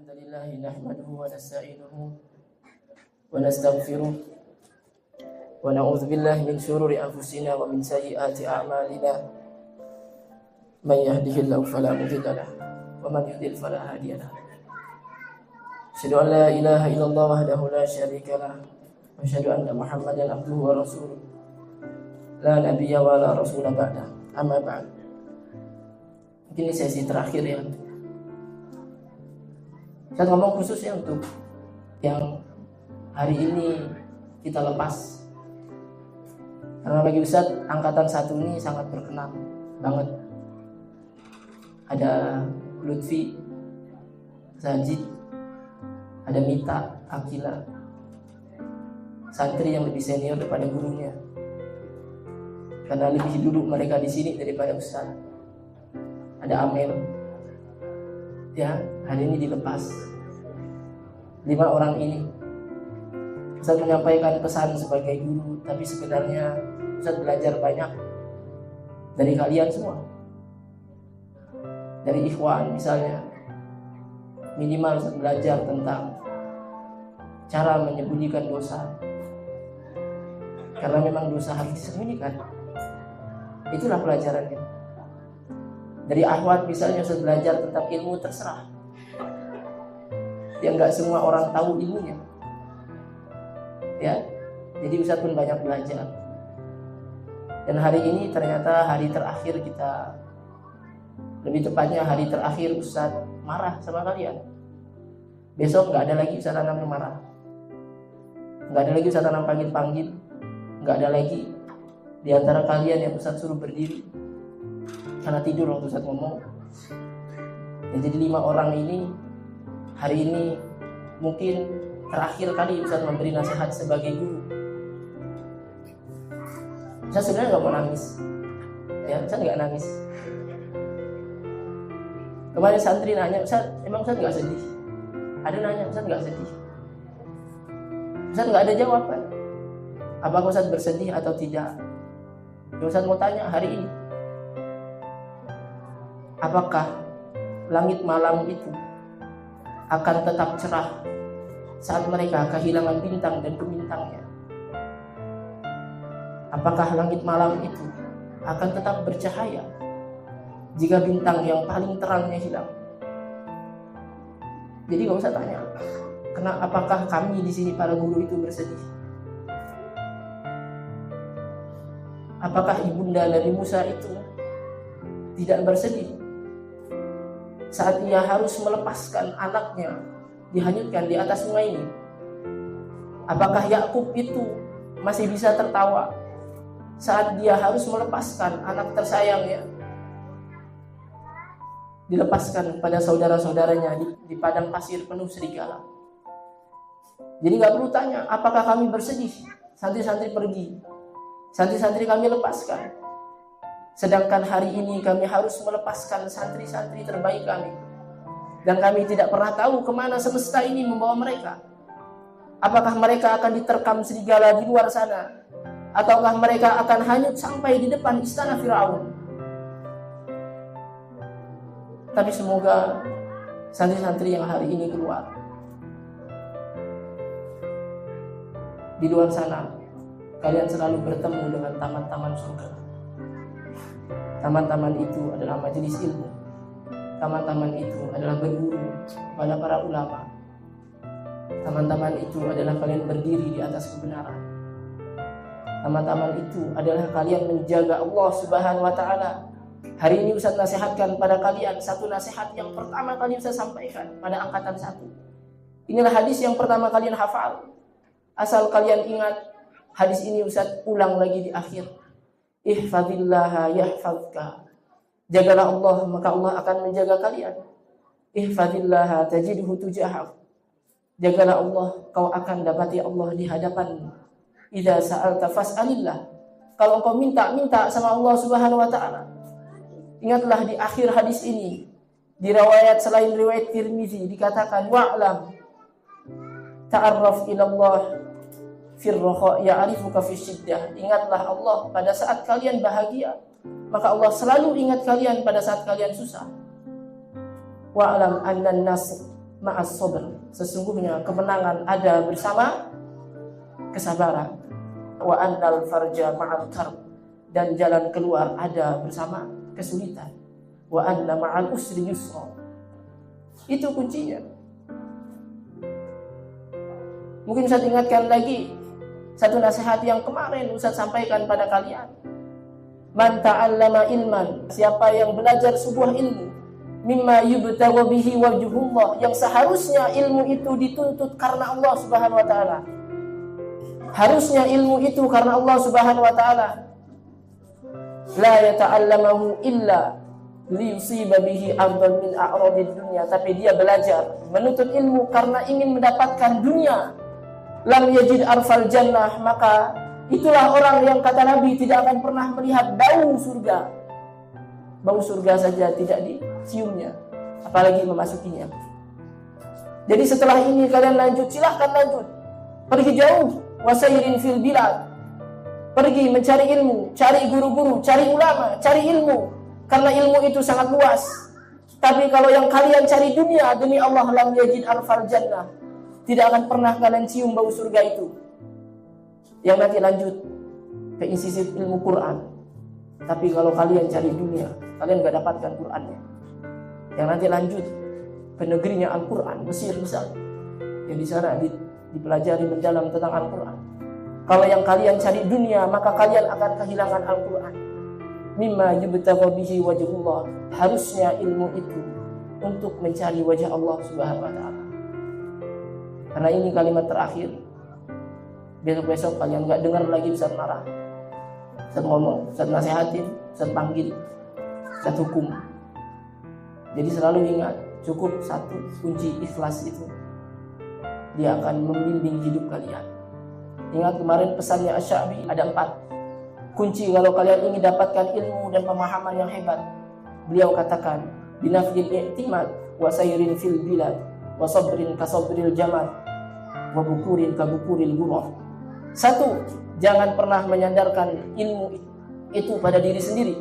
الحمد لله نحمده ونستعينه ونستغفره ونعوذ بالله من شرور أنفسنا ومن سيئات أعمالنا من يهده الله فلا مضل له ومن يضلل فلا هادي له أشهد أن لا إله إلا الله وحده لا شريك له وأشهد أن محمدا عبده ورسوله لا نبي ولا رسول بعده أما بعد. Mungkin ini sesi terakhir ya. Saya ngomong khususnya untuk yang hari ini kita lepas. Karena bagi Ustadz, angkatan 1 ini sangat berkenan banget. Ada Lutfi, Zajid, ada Mita, Akila, santri yang lebih senior daripada gurunya. Karena lebih dulu mereka di sini daripada Ustadz. Ada Amel, ya hari ini dilepas. 5 orang ini Ustaz menyampaikan pesan sebagai guru, tapi sebenarnya Ustaz belajar banyak dari kalian semua, dari ikhwan misalnya. Minimal Ustaz belajar tentang cara menyembunyikan dosa, karena memang dosa harus disembunyikan. Itulah pelajarannya. Dari Ahwat misalnya Ustaz belajar tentang ilmu terserah, yang nggak semua orang tahu ilmunya, ya. Jadi Ustaz pun banyak belajar. Dan hari ini ternyata hari terakhir kita, lebih tepatnya hari terakhir Ustaz marah sama kalian. Besok nggak ada lagi Ustaz Anam yang marah, nggak ada lagi Ustaz Anam panggil-panggil, nggak ada lagi di antara kalian yang Ustaz suruh berdiri karena tidur waktu Ustaz ngomong. Ya, jadi 5 orang ini hari ini mungkin terakhir kali Ustaz memberi nasihat sebagai guru. Ustaz sebenarnya nggak mau nangis, ya Ustaz nggak nangis. Kemarin santri nanya, Ustaz emang Ustaz nggak sedih? Ada nanya, Ustaz nggak sedih? Ustaz nggak ada jawaban. Apakah Ustaz bersedih atau tidak? Ya, Ustaz mau tanya hari ini, apakah langit malam itu akan tetap cerah saat mereka kehilangan bintang dan pembintangnya? Apakah langit malam itu akan tetap bercahaya jika bintang yang paling terangnya hilang? Jadi gak usah tanya, apakah kami di sini para guru itu bersedih? Apakah ibunda Nabi Musa itu tidak bersedih saat ia harus melepaskan anaknya dihanyutkan di atas sungai ini? Apakah Yakub itu masih bisa tertawa saat dia harus melepaskan anak tersayangnya, dilepaskan pada saudara-saudaranya di padang pasir penuh serigala? Jadi gak perlu tanya apakah kami bersedih, santri-santri pergi, santri-santri kami lepaskan. Sedangkan hari ini kami harus melepaskan santri-santri terbaik kami. Dan kami tidak pernah tahu kemana semesta ini membawa mereka. Apakah mereka akan diterkam serigala di luar sana, ataukah mereka akan hanyut sampai di depan istana Firaun? Tapi semoga santri-santri yang hari ini keluar, di luar sana kalian selalu bertemu dengan taman-taman surga. Taman-taman itu adalah majelis ilmu. Taman-taman itu adalah berguru kepada para ulama. Taman-taman itu adalah kalian berdiri di atas kebenaran. Taman-taman itu adalah kalian menjaga Allah Subhanahu wa Ta'ala. Hari ini Ustaz nasihatkan pada kalian satu nasihat yang pertama kali Ustaz sampaikan pada angkatan 1. Inilah hadis yang pertama kalian hafal. Asal kalian ingat, hadis ini Ustaz ulang lagi di akhir. Ihfazillaha yahfazka. Jagalah Allah, maka Allah akan menjaga kalian. Ihfazillaha tajidhu tujahak. Jagalah Allah, kau akan dapati Allah di hadapanmu. Idza sa'alta fas'alillah. Kalau kau minta sama Allah Subhanahu wa Ta'ala. Ingatlah di akhir hadis ini, di riwayat selain riwayat Tirmizi dikatakan wa'lam ta'arraf ila Allah firroha ya'arifuka fi syiddah. Ingatlah Allah pada saat kalian bahagia, maka Allah selalu ingat kalian pada saat kalian susah. Wa'lam anna nas ma'as sabr. Sesungguhnya kemenangan ada bersama kesabaran. Wa annal farja ma'al karb. Dan jalan keluar ada bersama kesulitan. Wa anna ma'al usri yusra. Itu kuncinya. Mungkin Ustaz ingatkan lagi satu nasihat yang kemarin Ustaz sampaikan pada kalian. Man ta'allama ilman, siapa yang belajar sebuah ilmu, mimma yubtagha bihi wajhullah, yang seharusnya ilmu itu dituntut karena Allah Subhanahu wa taala. Harusnya ilmu itu karena Allah Subhanahu wa taala. La yata'allamahu illa liyusiba bihi ardhan min a'radid dunya, tapi dia belajar menuntut ilmu karena ingin mendapatkan dunia. Lam yajid arfal jannah, maka itulah orang yang kata Nabi tidak akan pernah melihat bau surga. Bau surga saja tidak diciumnya, apalagi memasukinya. Jadi setelah ini kalian lanjut, silahkan lanjut. Pergi jauh, wasairin fil bilad. Pergi mencari ilmu, cari guru-guru, cari ulama, cari ilmu. Karena ilmu itu sangat luas. Tapi kalau yang kalian cari dunia, demi Allah lam yajid arfal jannah, tidak akan pernah kalian cium bau surga itu. Yang nanti lanjut ke institut ilmu Quran. Tapi kalau kalian cari dunia, kalian gak dapatkan Qurannya. Yang nanti lanjut ke negerinya Al-Quran, Mesir misalnya. Yang di sana dipelajari mendalam tentang Al-Quran. Kalau yang kalian cari dunia, maka kalian akan kehilangan Al-Quran. Mimma yubtagha bihi wajhullah. Harusnya ilmu itu untuk mencari wajah Allah Subhanahu wa taala. Karena ini kalimat terakhir. Besok-besok kalian gak dengar lagi Ustaz marah, Ustaz ngomong, Ustaz nasihatin, Ustaz panggil, Ustaz hukum. Jadi selalu ingat, cukup satu kunci ikhlas itu, dia akan membimbing hidup kalian. Ingat kemarin pesannya Asy-Sya'bi ada 4 kunci kalau kalian ingin dapatkan ilmu dan pemahaman yang hebat. Beliau katakan, binafdil i'timad wa sayrin fil bilad wa sabrin ka sabril jamal wa bukurin ka bukuril ghuraf. 1, jangan pernah menyandarkan ilmu itu pada diri sendiri.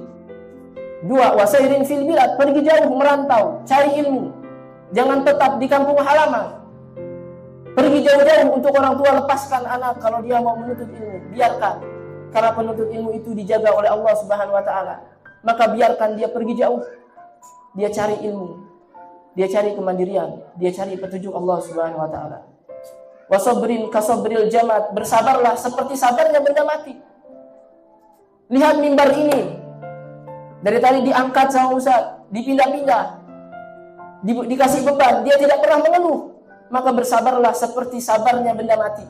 2, wasairin fil bilad, pergi jauh merantau, cari ilmu. Jangan tetap di kampung halaman. Pergi jauh-jauh untuk orang tua, lepaskan anak kalau dia mau menuntut ilmu, biarkan. Karena penuntut ilmu itu dijaga oleh Allah Subhanahu wa taala. Maka biarkan dia pergi jauh. Dia cari ilmu. Dia cari kemandirian, dia cari petunjuk Allah Subhanahu wa taala. Wasabrin kasabril jamat, bersabarlah seperti sabarnya benda mati. Lihat mimbar ini, dari tadi diangkat sama Ustaz, dipindah-pindah, dikasih beban, dia tidak pernah mengeluh. Maka bersabarlah seperti sabarnya benda mati.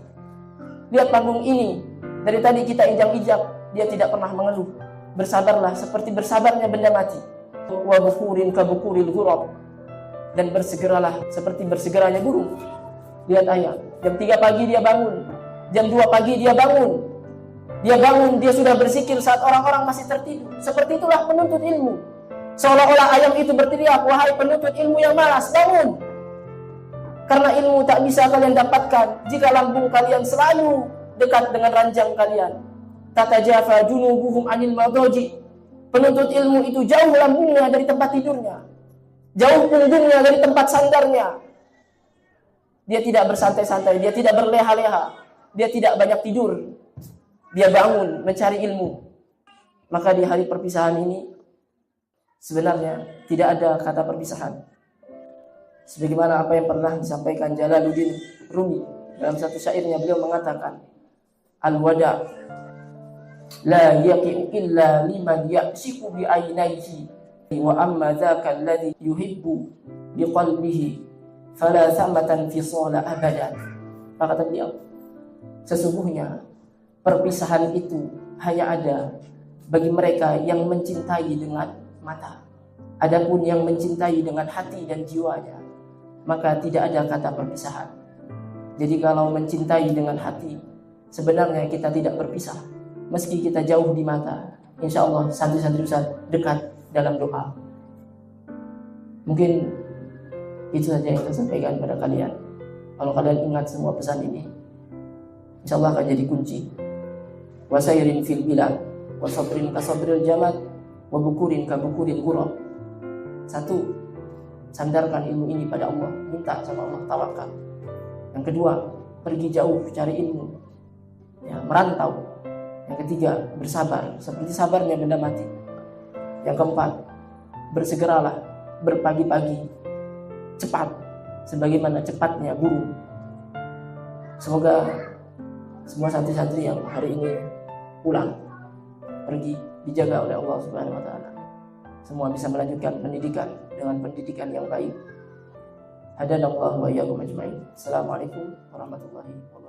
Lihat panggung ini, dari tadi kita injak-injak, dia tidak pernah mengeluh. Bersabarlah seperti bersabarnya benda mati. Wa bukurin ka bukuril ghurab, dan bersegeralah seperti bersegeranya burung. Lihat ayat, jam 3 pagi dia bangun, jam 2 pagi dia bangun. Dia bangun, dia sudah berzikir saat orang-orang masih tertidur. Seperti itulah penuntut ilmu. Seolah-olah ayam itu berteriak, wahai penuntut ilmu yang malas, bangun. Karena ilmu tak bisa kalian dapatkan jika lambung kalian selalu dekat dengan ranjang kalian. Tatajafa junubuhum anil madaji. Penuntut ilmu itu jauh lambungnya dari tempat tidurnya, jauh punggungnya dari tempat sandarnya. Dia tidak bersantai-santai, dia tidak berleha-leha, dia tidak banyak tidur. Dia bangun mencari ilmu. Maka di hari perpisahan ini sebenarnya tidak ada kata perpisahan. Sebagaimana apa yang pernah disampaikan Jalaluddin Rumi dalam satu syairnya, beliau mengatakan, al-wada la yaqi'u illa liman ya'siku bi aynaihi wa amma dzaka alladhi yuhibbu bi qalbihi fala thamatan fisala abadan. Maka kata beliau, sesungguhnya perpisahan itu hanya ada bagi mereka yang mencintai dengan mata. Adapun yang mencintai dengan hati dan jiwanya, maka tidak ada kata perpisahan. Jadi kalau mencintai dengan hati, sebenarnya kita tidak berpisah. Meski kita jauh di mata, insya Allah santri-santri Ustaz dekat dalam doa. Mungkin itu saja yang saya sampaikan pada kalian. Kalau kalian ingat semua pesan ini, insya Allah akan jadi kunci. Wasairin fil bilad, wasabrin kasabril jamat, wabukurin kabukuril ghurab. 1, sandarkan ilmu ini pada Allah, minta sama Allah, tawakal. Yang kedua, pergi jauh cari ilmu, ya, merantau. Yang ketiga, bersabar seperti sabarnya benda mati. Yang keempat, bersegeralah berpagi-pagi cepat sebagaimana cepatnya burung. Semoga semua santri-santri yang hari ini pulang pergi dijaga oleh Allah Subhanahu wa taala. Semua bisa melanjutkan pendidikan dengan pendidikan yang baik. Hadanallahu wa iyyakum ajmain. Assalamualaikum warahmatullahi wabarakatuh.